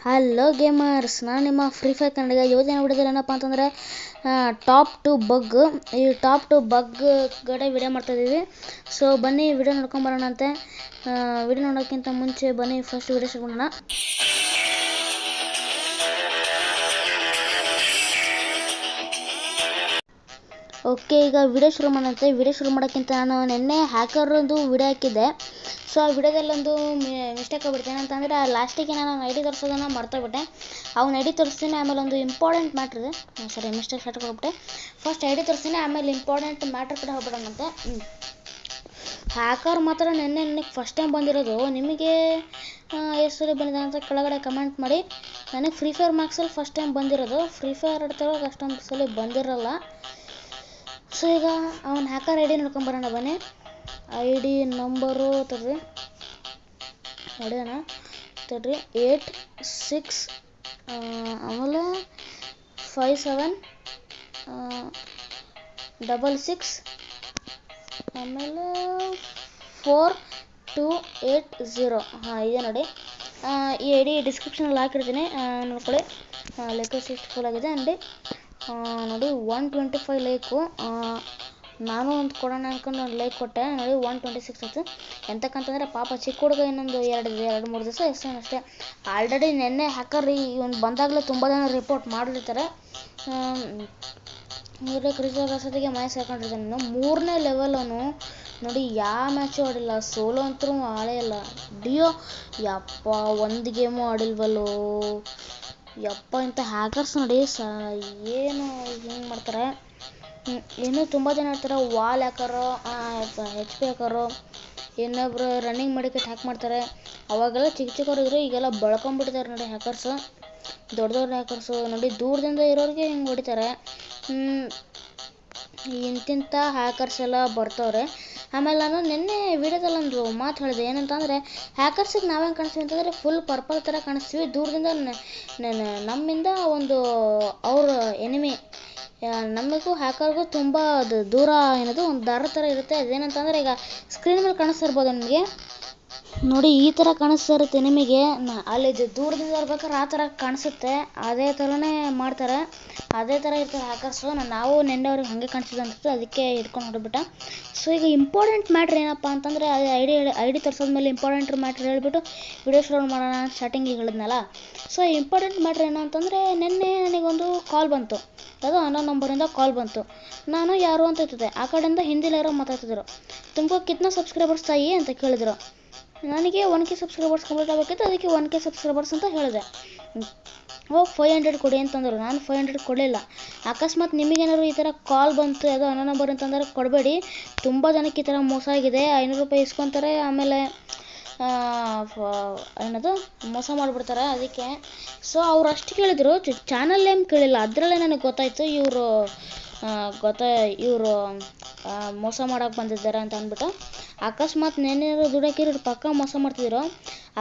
Hello gamers, ನಾನು ನಿಮ್ಮ free fire ಕನ್ನಡಿಗ. ಇವತ್ತಿನ ವಿಡಿಯೋದಲ್ಲಿ ಏನಪ್ಪ ಅಂತಂದರೆ ಟಾಪ್ 2 ಬಗ್, ಈ ಟಾಪ್ 2 ಬಗ್ ಗಡೆ ವಿಡಿಯೋ ಮಾಡ್ತಾಯಿದ್ದೀವಿ. ಸೊ ಬನ್ನಿ ವಿಡಿಯೋ ನೋಡ್ಕೊಂಬರೋಣಂತೆ. ವಿಡಿಯೋ ನೋಡೋಕ್ಕಿಂತ ಮುಂಚೆ ಬನ್ನಿ ಫಸ್ಟ್ ವಿಡಿಯೋ ಶುರು ಮಾಡೋಣ. ಓಕೆ, ಈಗ ವಿಡಿಯೋ ಶುರು ಮಾಡೋಂತೆ. ವಿಡಿಯೋ ಶುರು ಮಾಡೋಕ್ಕಿಂತ ನಾನು ನಿನ್ನೆ ಹ್ಯಾಕರ್ದು ವಿಡಿಯೋ ಹಾಕಿದ್ದೆ. ಸೊ ಆ ವಿಡಿಯೋದಲ್ಲೊಂದು ಮಿಸ್ಟೇಕ್ ಆಗ್ಬಿಡ್ತೇನೆ ಅಂತಂದರೆ ಲಾಸ್ಟಿಗೆ ನಾನು ಐ ಡಿ ತೋರಿಸೋದನ್ನು ಮರ್ತೋಗ್ಬಿಟ್ಟೆ. ಅವ್ನು ಐ ಡಿ ತೋರಿಸ್ತೀನಿ, ಆಮೇಲೆ ಒಂದು ಇಂಪಾರ್ಟೆಂಟ್ ಮ್ಯಾಟ್ರ್ ಇದೆ. ಸರಿ, ಮಿಸ್ಟೇಕ್ ಸ್ಟಾರ್ಟ್ ಹೋಗ್ಬಿಟ್ಟೆ. ಫಸ್ಟ್ ಐ ಡಿ ತೋರಿಸ್ತೀನಿ, ಆಮೇಲೆ ಇಂಪಾರ್ಟೆಂಟ್ ಮ್ಯಾಟ್ರ್ ಕಡೆ ಹೋಗ್ಬಿಡೋಣಂತೆ. ಹ್ಯಾಕರ್ ಮಾತ್ರ ನೆನ್ನೆ ಫಸ್ಟ್ ಟೈಮ್ ಬಂದಿರೋದು. ನಿಮಗೆ ಎಷ್ಟು ಸಲ ಬಂದಿದೆ ಅಂತ ಕೆಳಗಡೆ ಕಮೆಂಟ್ ಮಾಡಿ. ನನಗೆ ಫ್ರೀ ಫೈರ್ ಮ್ಯಾಕ್ಸಲ್ಲಿ ಫಸ್ಟ್ ಟೈಮ್ ಬಂದಿರೋದು. ಫ್ರೀ ಫೈರ್ ಆಡ್ತಿರೋದು ಅಷ್ಟೊಂದು ಸಲ ಬಂದಿರಲ್ಲ. ಸೊ ಈಗ ಅವನ ಹ್ಯಾಕರ್ ಐ ಡಿ ನೋಡ್ಕೊಂಬರೋಣ ಬನ್ನಿ. ಐ ಡಿ ನಂಬರು ತರ್ರಿ, ಹೊಡೆಯೋಣ ತರ್ರಿ. 86 ಆಮೇಲೆ 5766 ಆಮೇಲೆ 4280. ಇದೆ ನೋಡಿ. ಈ ಐ ಡಿ ಡಿಸ್ಕ್ರಿಪ್ಷನಲ್ಲಿ ಹಾಕಿರ್ತೀನಿ, ನೋಡ್ಕೊಳ್ಳಿ. ಲೆಕ್ಕ ಫುಲ್ ಆಗಿದೆ ಅಂಡಿ. ನೋಡಿ 125 ಲೈಕು. ನಾನು ಒಂದು ಕೊಡೋಣ ಅನ್ಕೊಂಡು ಒಂದು ಲೈಕ್ ಕೊಟ್ಟೆ. ನೋಡಿ 126 ಆಯ್ತು. ಎಂತಕ್ಕಂತಂದರೆ ಪಾಪ ಚಿಕ್ಕ ಹುಡುಗ ಇನ್ನೊಂದು 2-3 ದಿವಸ ಅಷ್ಟೇ. ಆಲ್ರೆಡಿ ನೆನ್ನೆ ಹ್ಯಾಕರ್ ಒಂದು ಬಂದಾಗಲೇ ತುಂಬ ಜನ ರಿಪೋರ್ಟ್ ಮಾಡಿರ್ತಾರೆ. ಕ್ರಿಸೋಗೆ ಮನೆ ಸೇರ್ಕೊಂಡಿರ್ತಾನೆ. ನಾನು 3ನೇ ಲೆವೆಲ್. ಅವನು ನೋಡಿ ಯಾವ ಮ್ಯಾಚು ಆಡಿಲ್ಲ, ಸೋಲೋ ಅಂತೂ ಆಡೇ ಇಲ್ಲ. ಡಿಯೋ ಯಪ್ಪ ಒಂದು ಗೇಮು ಆಡಿಲ್ವಲ್ಲೋ ಯಪ್ಪ. ಇಂಥ ಹ್ಯಾಕರ್ಸ್ ನೋಡಿ ಏನು ಹಿಂಗೆ ಮಾಡ್ತಾರೆ. ಇನ್ನೂ ತುಂಬ ಜನ ಇರ್ತಾರೆ. ವಾಲ್ ಹ್ಯಾಕರು, HP ಹ್ಯಾಕರು, ಇನ್ನೊಬ್ರು ರನ್ನಿಂಗ್ ಮಾಡಿಕೆಟ್ ಹ್ಯಾಕ್ ಮಾಡ್ತಾರೆ. ಅವಾಗೆಲ್ಲ ಚಿಕ್ಕವರು ಇದ್ರು, ಈಗೆಲ್ಲ ಬೆಳ್ಕೊಂಡ್ಬಿಟ್ಟಿದ್ದಾರೆ ನೋಡಿ ಹ್ಯಾಕರ್ಸು. ದೊಡ್ಡ ಹ್ಯಾಕರ್ಸು ನೋಡಿ ದೂರದಿಂದ ಇರೋರಿಗೆ ಹಿಂಗೆ ಹೊಡಿತಾರೆ. ಇಂತಿಂಥ ಹ್ಯಾಕರ್ಸ್ ಎಲ್ಲ ಬರ್ತವ್ರೆ. ಆಮೇಲೆ ನಾನು ನಿನ್ನೆ ವಿಡಿಯೋದಲ್ಲಿ ಒಂದು ಮಾತು ಹೇಳಿದೆ, ಏನಂತಂದರೆ ಹ್ಯಾಕರ್ಸಿಗೆ ನಾವೇನು ಕಾಣಿಸ್ತೀವಿ ಅಂತಂದರೆ ಫುಲ್ ಪರ್ಪಲ್ ಥರ ಕಾಣಿಸ್ತೀವಿ. ದೂರದಿಂದ ನಮ್ಮಿಂದ ಒಂದು ಅವ್ರ ಎನಿಮಿ, ನಮಗೂ ಹ್ಯಾಕರ್ಗೂ ತುಂಬ ಅದು ದೂರ ಏನದು ಒಂದು ದಾರ ಥರ ಇರುತ್ತೆ. ಅದೇನಂತಂದರೆ ಈಗ ಸ್ಕ್ರೀನ್ ಮೇಲೆ ಕಾಣಿಸ್ತಿರ್ಬೋದು ನಿಮಗೆ ನೋಡಿ, ಈ ಥರ ಕಾಣಿಸ್ತಾ ಇರುತ್ತೆ ನಿಮಗೆ. ಅಲ್ಲಿ ದೂರದಿಂದ ಇರ್ಬೇಕಾದ್ರೆ ಆ ಥರ ಕಾಣಿಸುತ್ತೆ. ಅದೇ ಥರನೇ ಮಾಡ್ತಾರೆ, ಅದೇ ಥರ ಇರ್ತಾರೆ ಹ್ಯಾಕರ್ಸು. ನಾವು ನೆನ್ನೆ ಅವ್ರಿಗೆ ಹಾಗೆ ಕಾಣಿಸಿದ್ದು ಅನಿಸುತ್ತೆ, ಅದಕ್ಕೆ ಹಿಡ್ಕೊಂಡು ಹೊಡೆದ್ಬಿಟ್ಟ. ಸೊ ಈಗ ಇಂಪಾರ್ಟೆಂಟ್ ಮ್ಯಾಟ್ರ್ ಏನಪ್ಪ ಅಂತಂದರೆ ಐ ಡಿ ತೋರಿಸೋದ್ಮೇಲೆ ಇಂಪಾರ್ಟೆಂಟ್ ಮ್ಯಾಟ್ರ್ ಹೇಳಿಬಿಟ್ಟು ವಿಡಿಯೋ ಶುರು ಮಾಡೋಣ ಸ್ಟಾರ್ಟಿಂಗಿಗೆ ಹೇಳಿದ್ನಲ್ಲ. ಸೊ ಇಂಪಾರ್ಟೆಂಟ್ ಮ್ಯಾಟ್ರ್ ಏನು ಅಂತಂದರೆ ನಿನ್ನೆ ನನಗೊಂದು ಕಾಲ್ ಬಂತು. ಅದು ಅನ್ನೋ ನಂಬರಿಂದ ಕಾಲ್ ಬಂತು. ನಾನು ಯಾರು ಅಂತ ಇರ್ತದೆ, ಆ ಕಡೆಯಿಂದ ಹಿಂದಿಲಿ ಯಾರೋ ಮಾತಾಡ್ತಿದ್ರು. ತುಂಬ ಕಿತ್ನ ಸಬ್ಸ್ಕ್ರೈಬರ್ಸ್ ತಾಯಿ ಅಂತ ಕೇಳಿದ್ರು. ನನಗೆ 1K ಸಬ್ಸ್ಕ್ರೈಬರ್ಸ್ ಕಂಪ್ಲೀಟ್ ಆಗಬೇಕಿತ್ತು, ಅದಕ್ಕೆ 1K ಸಬ್ಸ್ಕ್ರೈಬರ್ಸ್ ಅಂತ ಹೇಳಿದೆ. 500 ಕೊಡಿ ಅಂತಂದರು. ನಾನು 500 ಕೊಡಲಿಲ್ಲ. ಅಕಸ್ಮಾತ್ ನಿಮಗೇನಾದ್ರು ಈ ಥರ ಕಾಲ್ ಬಂತು ಯಾವುದೋ ಅನ್ನೋ ನಂಬರ್ ಅಂತಂದರೆ ಕೊಡಬೇಡಿ. ತುಂಬ ಜನಕ್ಕೆ ಈ ಥರ ಮೋಸ ಆಗಿದೆ. 500 ರೂಪಾಯಿ ಇಸ್ಕೊತಾರೆ, ಆಮೇಲೆ ಏನದು ಮೋಸ ಮಾಡಿಬಿಡ್ತಾರೆ. ಅದಕ್ಕೆ ಸೊ ಅವ್ರು ಅಷ್ಟು ಕೇಳಿದ್ರು, ಚಾನಲ್ ನೇಮ್ ಕೇಳಿಲ್ಲ. ಅದರಲ್ಲೇ ನನಗೆ ಗೊತ್ತಾಯಿತು ಇವರು ಮೋಸ ಮಾಡೋಕೆ ಬಂದಿದ್ದಾರೆ ಅಂತ ಅಂದ್ಬಿಟ್ಟು. ಅಕಸ್ಮಾತ್ ನೆನ್ನೇನಾದ್ರು ದುಡೋಕಿರೋ ಪಕ್ಕ ಮೋಸ ಮಾಡ್ತಿದ್ರು.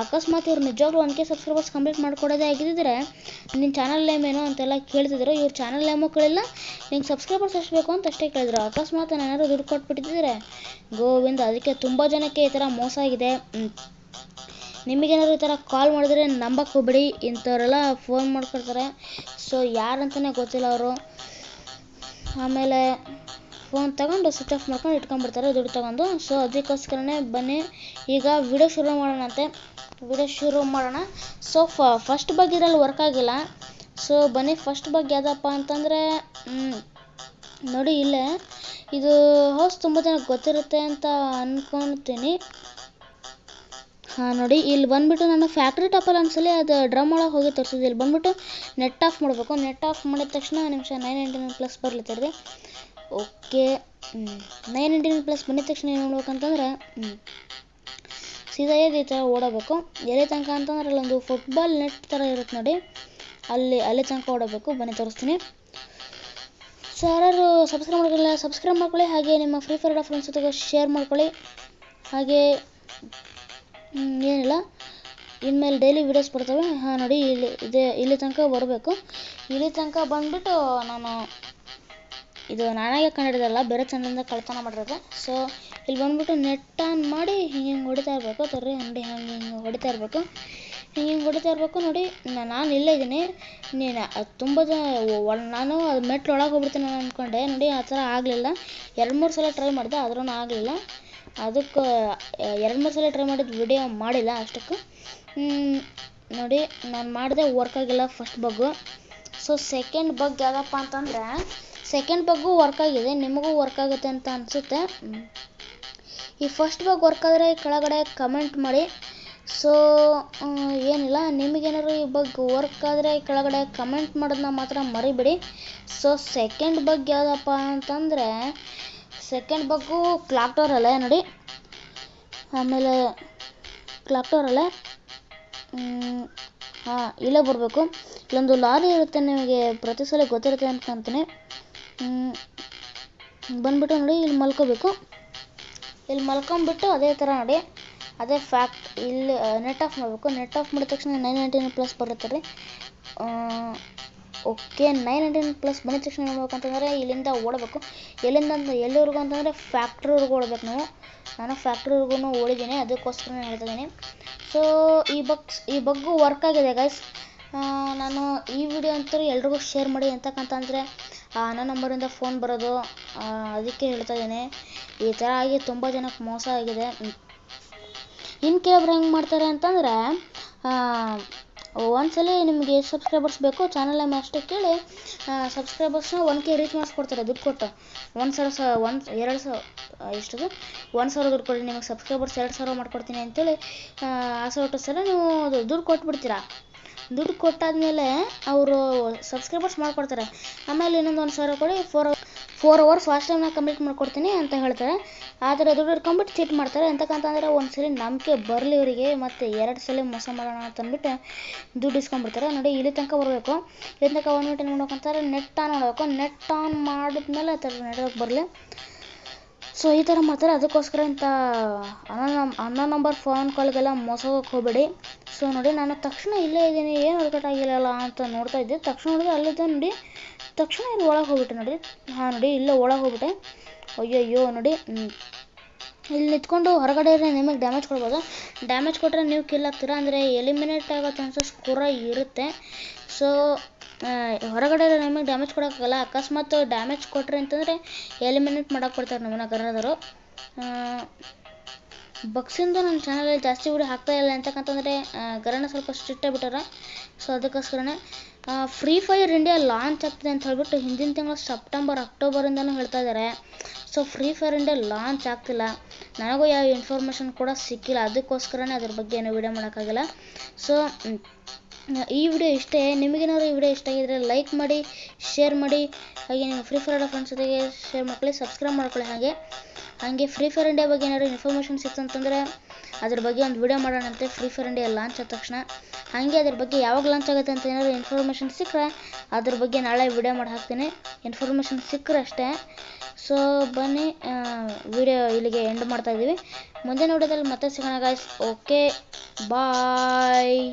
ಅಕಸ್ಮಾತ್ ಇವ್ರು ನಿಜವಾಗ್ಲೂ 1K ಸಬ್ಸ್ಕ್ರೈಬರ್ಸ್ ಕಂಪ್ಲೀಟ್ ಮಾಡ್ಕೊಡೋದೇ ಆಗಿದ್ದರೆ ನಿನ್ನ ಚಾನಲ್ ನೇಮ್ ಏನು ಅಂತೆಲ್ಲ ಕೇಳ್ತಿದ್ರು. ಇವ್ರು ಚಾನಲ್ ನೇಮು ಕೇಳಿಲ್ಲ, ನಿಂಗೆ ಸಬ್ಸ್ಕ್ರೈಬರ್ಸ್ ಎಷ್ಟು ಬೇಕು ಅಂತ ಅಷ್ಟೇ ಕೇಳಿದ್ರು. ಅಕಸ್ಮಾತ್ ನಾನೇನಾದ್ರು ದುಡ್ಡು ಕೊಟ್ಬಿಟ್ಟಿದ್ದರೆ ಗೋವಿಂದ. ಅದಕ್ಕೆ ತುಂಬ ಜನಕ್ಕೆ ಈ ಥರ ಮೋಸ ಆಗಿದೆ. ನಿಮಗೇನಾದ್ರು ಈ ಥರ ಕಾಲ್ ಮಾಡಿದ್ರೆ ನಂಬಕ್ಕೆ ಹೋಗ್ಬೇಡಿ. ಇಂಥವರೆಲ್ಲ ಫೋನ್ ಮಾಡ್ಕೊಳ್ತಾರೆ. ಸೊ ಯಾರಂತಲೇ ಗೊತ್ತಿಲ್ಲ ಅವರು. ಆಮೇಲೆ ಫೋನ್ ತಗೊಂಡು ಸ್ವಿಚ್ ಆಫ್ ಮಾಡ್ಕೊಂಡು ಇಟ್ಕೊಂಡ್ಬಿಡ್ತಾರೆ ದುಡ್ಡು ತಗೊಂಡು. ಸೊ ಅದಕ್ಕೋಸ್ಕರನೇ ಬನ್ನಿ ಈಗ ವಿಡಿಯೋ ಶುರು ಮಾಡೋಣ. ಸೊ ಫಸ್ಟ್ ಬಗ್ ಇದರಲ್ಲಿ ವರ್ಕ್ ಆಗಿಲ್ಲ. ಸೊ ಬನ್ನಿ ಫಸ್ಟ್ ಬಗ್ ಯಾವುದಪ್ಪ ಅಂತಂದರೆ ನೋಡಿ, ಇಲ್ಲೇ ಇದು ಹೌಸ್ ತುಂಬ ಜನಕ್ಕೆ ಗೊತ್ತಿರುತ್ತೆ ಅಂತ ಅಂದ್ಕೊಳ್ತೀನಿ. ನೋಡಿ, ಇಲ್ಲಿ ಬಂದುಬಿಟ್ಟು ನಾನು ಫ್ಯಾಕ್ಟ್ರಿ ಟಾಪಲ್ಲಿ ಒಂದ್ಸಲಿ ಅದು ಡ್ರಮ್ ಒಳಗೆ ಹೋಗಿ ತೋರಿಸಿದ್ದೆ. ಇಲ್ಲಿ ಬಂದುಬಿಟ್ಟು ನೆಟ್ ಆಫ್ ಮಾಡಬೇಕು. ನೆಟ್ ಆಫ್ ಮಾಡಿದ ತಕ್ಷಣ ನಿಮಿಷ 999+ ಬರ್ಲಿತ್ತರ್ರಿ. ಓಕೆ, 999+ ಬಂದಿದ ತಕ್ಷಣ ಏನು ಮಾಡ್ಬೇಕಂತಂದರೆ ಸೀದಾ ಈ ಥರ ಓಡಬೇಕು. ಎಲ್ಲಿ ತನಕ ಅಂತಂದ್ರೆ ಅಲ್ಲೊಂದು ಫುಟ್ಬಾಲ್ ನೆಟ್ ಥರ ಇರುತ್ತೆ ನೋಡಿ, ಅಲ್ಲಿ ತನಕ ಓಡಬೇಕು. ಬನ್ನಿ ತೋರಿಸ್ತೀನಿ. ಸೊ ಯಾರು ಸಬ್ಸ್ಕ್ರೈಬ್ ಮಾಡ್ಕೊಳ್ಳಿ. ಹಾಗೆ ನಿಮ್ಮ ಫ್ರೀ ಫೈರ್ ಫ್ರೆಂಡ್ಸ್ ಜೊತೆಗೆ ಶೇರ್ ಮಾಡ್ಕೊಳ್ಳಿ. ಹಾಗೆ ಏನಿಲ್ಲ, ಇನ್ಮೇಲೆ ಡೈಲಿ ವೀಡಿಯೋಸ್ ಬರ್ತವೆ. ನೋಡಿ, ಇಲ್ಲಿ ತನಕ ಬರಬೇಕು. ಇಲ್ಲಿ ತನಕ ಬಂದುಬಿಟ್ಟು ನಾನು ಇದು ನಾನಾಗೆ ಕಂಡಿಡ್ದಲ್ಲ, ಬೇರೆ ಚಾನಲಿಂದ ಕಳ್ತನ ಮಾಡಿರೋದು. ಸೊ ಇಲ್ಲಿ ಬಂದುಬಿಟ್ಟು ನೆಟ್ ಆನ್ ಮಾಡಿ ಹಿಂಗೆ ಹೊಡಿತಾ ಇರಬೇಕು. ತರ್ರಿ ಅಂಗಡಿ ಹಿಂಗೆ ಹೊಡಿತಾ ಇರಬೇಕು. ಹಿಂಗೆ ಹೊಡಿತಾ ಇರಬೇಕು ನೋಡಿ. ನಾನು ಇಲ್ಲೇ ಇದ್ದೀನಿ, ನೀನು ತುಂಬ ನಾನು ಅದು ಮೆಟ್ಲು ಒಳಗೆ ಹೋಗ್ಬಿಡ್ತೀನಿ ನಾನು ಅಂದ್ಕೊಂಡೆ. ನೋಡಿ ಆ ಥರ ಆಗಲಿಲ್ಲ. 2-3 ಸಲ ಟ್ರೈ ಮಾಡಿದೆ, ಆದ್ರೂ ಆಗಲಿಲ್ಲ. ಅದಕ್ಕೆ 2-3 ಸಲ ಟ್ರೈ ಮಾಡಿದ್ದು ವಿಡಿಯೋ ಮಾಡಿಲ್ಲ ಅಷ್ಟಕ್ಕೆ. ನೋಡಿ ನಾನು ಮಾಡಿದೆ, ವರ್ಕ್ ಆಗಿಲ್ಲ ಫಸ್ಟ್ ಬಗ್ಗು. ಸೊ ಸೆಕೆಂಡ್ ಬಗ್ ಯಾವುದಪ್ಪ ಅಂತಂದರೆ, ಸೆಕೆಂಡ್ ಬಗ್ಗು ವರ್ಕ್ ಆಗಿದೆ, ನಿಮಗೂ ವರ್ಕ್ ಆಗುತ್ತೆ ಅಂತ ಅನಿಸುತ್ತೆ. ಈ ಫಸ್ಟ್ ಬಗ್ ವರ್ಕ್ ಆದರೆ ಕೆಳಗಡೆ ಕಮೆಂಟ್ ಮಾಡಿ. ಸೊ ಏನಿಲ್ಲ, ನಿಮಗೇನಾದ್ರು ಈ ಬಗ್ ವರ್ಕ್ ಆದರೆ ಕೆಳಗಡೆ ಕಮೆಂಟ್ ಮಾಡೋದನ್ನ ಮಾತ್ರ ಮರಿಬೇಡಿ. ಸೊ ಸೆಕೆಂಡ್ ಬಗ್ ಯಾವುದಪ್ಪ ಅಂತಂದರೆ, ಸೆಕೆಂಡ್ ಬಗ್ಗು ಕ್ಲಾಕ್ ಟವರ್ ಅಲ್ಲೇ ನೋಡಿ. ಆಮೇಲೆ ಕ್ಲಾಕ್ ಟವರ್ ಅಲ್ಲೇ ಇಲ್ಲೇ ಬರಬೇಕು. ಇಲ್ಲೊಂದು ಲಾರಿ ಇರುತ್ತೆ, ನಿಮಗೆ ಪ್ರತಿ ಸಲ ಗೊತ್ತಿರುತ್ತೆ ಅನ್ಕೊಂತೀನಿ. ಬಂದುಬಿಟ್ಟು ನೋಡಿ ಇಲ್ಲಿ ಮಲ್ಕೋಬೇಕು. ಇಲ್ಲಿ ಮಲ್ಕೊಂಬಿಟ್ಟು ಅದೇ ಥರ ನೋಡಿ, ಅದೇ ಫ್ಯಾಕ್ಟ್ ಇಲ್ಲಿ ನೆಟ್ ಆಫ್ ಮಾಡಬೇಕು. ನೆಟ್ ಆಫ್ ಮಾಡಿದ ತಕ್ಷಣ 999+ ಬರುತ್ತೆ ರೀ. ಓಕೆ, 999+ ಬಂದ ತಕ್ಷಣ ನೋಡ್ಬೇಕಂತಂದರೆ ಇಲ್ಲಿಂದ ಓಡಬೇಕು. ಎಲ್ಲಿವರೆಗೂ ಅಂತಂದರೆ ಫ್ಯಾಕ್ಟ್ರಿವರೆಗೂ ಓಡಬೇಕು ನಾವು. ನಾನು ಫ್ಯಾಕ್ಟ್ರಿವರೆಗೂ ಓಡಿದ್ದೀನಿ, ಅದಕ್ಕೋಸ್ಕರ ನಾನು ಹೇಳ್ತಿದ್ದೀನಿ. ಸೊ ಈ ಬಗ್ಗು ವರ್ಕ್ ಆಗಿದೆ ಗೈಸ್. ನಾನು ಈ ವಿಡಿಯೋ ಅಂತೂ ಎಲ್ರಿಗೂ ಶೇರ್ ಮಾಡಿ. ಎಂತಕ್ಕಂತಂದರೆ ನನ್ನ ನಂಬರಿಂದ ಫೋನ್ ಬರೋದು, ಅದಕ್ಕೆ ಹೇಳ್ತಾ ಇದ್ದೀನಿ. ಈ ಥರ ಆಗಿ ತುಂಬ ಜನಕ್ಕೆ ಮೋಸ ಆಗಿದೆ. ಇನ್ನು ಕೆಲವ್ರು ಹೆಂಗೆ ಮಾಡ್ತಾರೆ ಅಂತಂದರೆ, ಒಂದ್ಸಲ ನಿಮಗೆ ಸಬ್ಸ್ಕ್ರೈಬರ್ಸ್ ಬೇಕು, ಚಾನಲ್ ನೇಮ್ ಅಷ್ಟೇ ಕೇಳಿ ಸಬ್ಸ್ಕ್ರೈಬರ್ಸ್ನ 1K ರೀಚ್ ಮಾಡಿಸ್ಕೊಡ್ತಾರೆ ದುಡ್ಡು ಕೊಟ್ಟು. 1,000 ದುಡ್ಡು ಕೊಡಿ, ನಿಮಗೆ ಸಬ್ಸ್ಕ್ರೈಬರ್ಸ್ 2,000 ಮಾಡ್ಕೊಡ್ತೀನಿ ಅಂತೇಳಿ ಆಸೆ ಸಲ ನೀವು ದುಡ್ಡು ಕೊಟ್ಬಿಡ್ತೀರಾ. ದುಡ್ಡು ಕೊಟ್ಟಾದ್ಮೇಲೆ ಅವರು ಸಬ್ಸ್ಕ್ರೈಬರ್ಸ್ ಮಾಡ್ಕೊಡ್ತಾರೆ. ಆಮೇಲೆ ಇನ್ನೊಂದು 1,000 ಕೊಡಿ, 4 ಅವರ್ಸ್ ವಾಚ್ ಟೈಮ್ನ ಕಂಪ್ಲೀಟ್ ಮಾಡ್ಕೊಡ್ತೀನಿ ಅಂತ ಹೇಳ್ತಾರೆ. ಆದರೆ ದುಡ್ಡು ಇಟ್ಕೊಂಡ್ಬಿಟ್ಟು ಚೀಟ್ ಮಾಡ್ತಾರೆ. ಎಂತಕ್ಕಂತಂದರೆ ಒಂದ್ಸಲ ನಂಬಿಕೆ ಬರಲಿ ಇವರಿಗೆ, ಮತ್ತು 2 ಸಲ ಮೋಸ ಮಾಡೋಣ ಅಂತಂದ್ಬಿಟ್ಟು ದುಡ್ಡು ಇಸ್ಕೊಂಡ್ಬಿಡ್ತಾರೆ. ನೋಡಿ ಇಲ್ಲಿ ತನಕ ಬರಬೇಕು. ಇಲ್ಲಿ ತನಕ 1 ಮಿನಿಟ್ ನೋಡ್ಬೇಕಂತಾರೆ, ನೆಟ್ ಆನ್ ಮಾಡಬೇಕು. ನೆಟ್ ಆನ್ ಮಾಡಿದ್ಮೇಲೆ ಆ ಥರ ನೆಟ್ವರ್ಕ್ ಬರಲಿ. ಸೊ ಈ ಥರ ಮಾಡ್ತಾರೆ. ಅದಕ್ಕೋಸ್ಕರ ಇಂಥ ಅನ್ನೋ ನಂಬರ್ ಫೋನ್ ಕಾಲ್ಗೆಲ್ಲ ಮೋಸ ಹೋಗಕ್ಕೆ ಹೋಗಬೇಡಿ. ಸೊ ನೋಡಿ, ನಾನು ತಕ್ಷಣ ಇಲ್ಲೇ ಇದ್ದೀನಿ, ಏನು ವರ್ಕೌಟ್ ಆಗಿಲ್ಲಲ್ಲ ಅಂತ ನೋಡ್ತಾ ಇದ್ದೆ. ತಕ್ಷಣ ನೋಡಿದ್ರೆ ಅಲ್ಲಿದ್ದೆ ನೋಡಿ, ತಕ್ಷಣ ಇಲ್ಲಿ ಒಳಗೆ ಹೋಗ್ಬಿಟ್ಟೆ ನೋಡಿ. ನೋಡಿ ಇಲ್ಲೇ ಒಳಗೆ ಹೋಗ್ಬಿಟ್ಟೆ. ಅಯ್ಯಯ್ಯೋ ನೋಡಿ, ಇಲ್ಲಿ ನಿಂತ್ಕೊಂಡು ಹೊರಗಡೆ ನಿಮಗೆ ಡ್ಯಾಮೇಜ್ ಕೊಡ್ಬೋದು. ಡ್ಯಾಮೇಜ್ ಕೊಟ್ಟರೆ ನೀವು ಕಿಲ್ ಆಗ್ತೀರಾ, ಅಂದರೆ ಎಲಿಮಿನೇಟ್ ಆಗೋ ಚಾನ್ಸಸ್ ಕೂಡ ಇರುತ್ತೆ. ಸೊ ಹೊರಗಡೆ ನಿಮಗೆ ಡ್ಯಾಮೇಜ್ ಕೊಡೋಕ್ಕಾಗಲ್ಲ. ಅಕಸ್ಮಾತ್ ಡ್ಯಾಮೇಜ್ ಕೊಟ್ಟರೆ ಅಂತಂದರೆ ಎಲಿಮಿನೇಟ್ ಮಾಡೋಕೆ ಕೊಡ್ತಾರೆ ನಮ್ಮನ್ನ ಕನ್ನಡದವರು. ಬಗ್ಸಿಂದ ನನ್ನ ಚಾನಲಲ್ಲಿ ಜಾಸ್ತಿ ವಿಡಿಯೋ ಹಾಕ್ತಾ ಇಲ್ಲ. ಎಂತಕ್ಕಂತಂದರೆ ಗರಣ ಸ್ವಲ್ಪ ಸ್ಟ್ರಿಕ್ಟ್ ಆಗಿಬಿಟ್ಟಾರೆ. ಸೊ ಅದಕ್ಕೋಸ್ಕರನೇ ಫ್ರೀ ಫೈರ್ ಇಂಡಿಯಾ ಲಾಂಚ್ ಆಗ್ತಿದೆ ಅಂತ ಹೇಳ್ಬಿಟ್ಟು ಹಿಂದಿನ ತಿಂಗಳು ಸೆಪ್ಟೆಂಬರ್ ಅಕ್ಟೋಬರಿಂದನೂ ಹೇಳ್ತಾ ಇದ್ದಾರೆ. So free fire India launch ಆಗ್ತಿಲ್ಲ, ನನಗೂ ಯಾವ ಇನ್ಫಾರ್ಮೇಷನ್ ಕೂಡ ಸಿಕ್ಕಿಲ್ಲ. ಅದಕ್ಕೋಸ್ಕರನೇ ಅದ್ರ ಬಗ್ಗೆ ಏನೂ ವಿಡಿಯೋ ಮಾಡೋಕ್ಕಾಗಿಲ್ಲ. ಸೊ ಈ ವಿಡಿಯೋ ಇಷ್ಟೇ. ನಿಮಗೇನಾದ್ರು ಈ ವಿಡಿಯೋ ಇಷ್ಟ ಆಗಿದ್ರೆ ಲೈಕ್ ಮಾಡಿ, ಶೇರ್ ಮಾಡಿ. ಹಾಗೆ ನೀವು ಫ್ರೀ ಫೈರ್ ಫ್ರೆಂಡ್ಸ್ ಜೊತೆಗೆ ಶೇರ್ ಮಾಡ್ಕೊಳ್ಳಿ, ಸಬ್ಸ್ಕ್ರೈಬ್ ಮಾಡ್ಕೊಳ್ಳಿ. ಹಾಗೆ ಫ್ರೀ ಫೈರ್ ಇಂಡಿಯಾ ಬಗ್ಗೆ ಏನಾದ್ರು ಇನ್ಫಾರ್ಮೇಷನ್ ಸಿಕ್ತು ಅಂತಂದರೆ ಅದ್ರ ಬಗ್ಗೆ ಒಂದು ವಿಡಿಯೋ ಮಾಡೋಣಂತೆ. ಫ್ರೀ ಫೈರ್ ಇಂಡಿಯಾ ಲಾಂಚ್ ಆದ ತಕ್ಷಣ ಹಾಗೆ ಅದ್ರ ಬಗ್ಗೆ ಯಾವಾಗ ಲಾಂಚ್ ಆಗುತ್ತೆ ಅಂತ ಏನಾದ್ರು ಇನ್ಫಾರ್ಮೇಷನ್ ಸಿಕ್ಕರೆ ಅದ್ರ ಬಗ್ಗೆ ನಾಳೆ ವಿಡಿಯೋ ಮಾಡಿ ಹಾಕ್ತೀನಿ. ಇನ್ಫಾರ್ಮೇಷನ್ ಸಿಕ್ಕರೆ ಅಷ್ಟೇ. ಸೊ ಬನ್ನಿ, ವಿಡಿಯೋ ಇಲ್ಲಿಗೆ ಎಂಡ್ ಮಾಡ್ತಾಯಿದ್ದೀವಿ. ಮುಂದಿನ ವಿಡಿಯೋದಲ್ಲಿ ಮತ್ತೆ ಸಿಗೋಣ ಗಾಯ್ಸ್. ಓಕೆ, ಬಾಯ್.